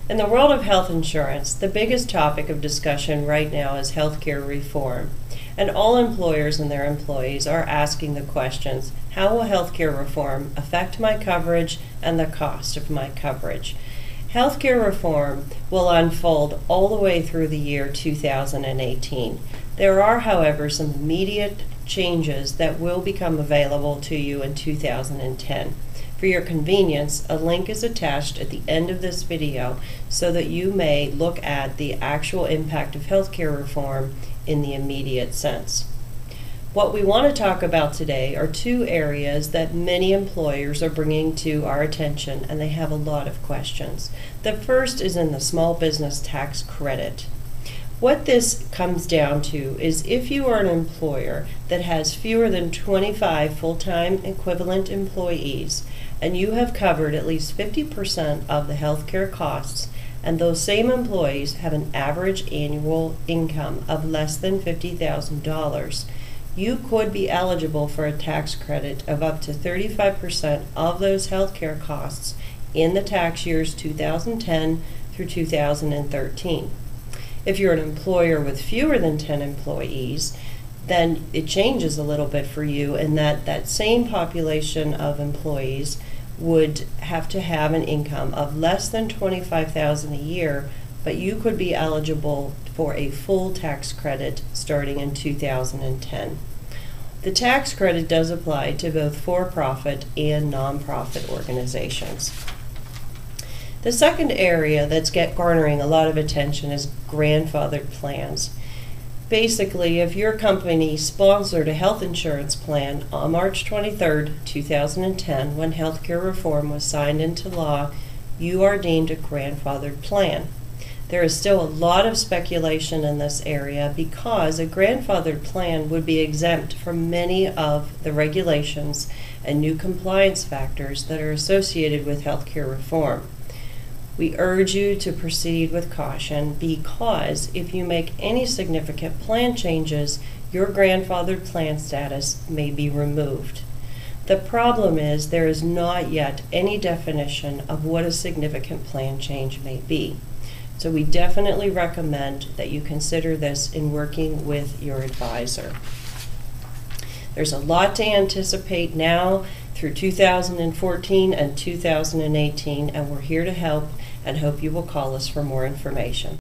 In the world of health insurance, the biggest topic of discussion right now is healthcare reform. And all employers and their employees are asking the questions, how will healthcare reform affect my coverage and the cost of my coverage? Healthcare reform will unfold all the way through the year 2018. There are, however, some immediate changes that will become available to you in 2010. For your convenience, a link is attached at the end of this video so that you may look at the actual impact of healthcare reform in the immediate sense. What we want to talk about today are two areas that many employers are bringing to our attention, and they have a lot of questions. The first is in the small business tax credit. What this comes down to is if you are an employer that has fewer than 25 full-time equivalent employees and you have covered at least 50% of the healthcare costs, and those same employees have an average annual income of less than $50,000, you could be eligible for a tax credit of up to 35% of those healthcare costs in the tax years 2010 through 2013. If you're an employer with fewer than 10 employees, then it changes a little bit for you in that same population of employees would have to have an income of less than $25,000 a year, but you could be eligible for a full tax credit starting in 2010. The tax credit does apply to both for-profit and nonprofit organizations. The second area that's garnering a lot of attention is grandfathered plans. Basically, if your company sponsored a health insurance plan on March 23, 2010, when healthcare reform was signed into law, you are deemed a grandfathered plan. There is still a lot of speculation in this area because a grandfathered plan would be exempt from many of the regulations and new compliance factors that are associated with healthcare reform. We urge you to proceed with caution because if you make any significant plan changes, your grandfathered plan status may be removed. The problem is there is not yet any definition of what a significant plan change may be. So we definitely recommend that you consider this in working with your advisor. There's a lot to anticipate now through 2014 and 2018, and we're here to help and hope you will call us for more information.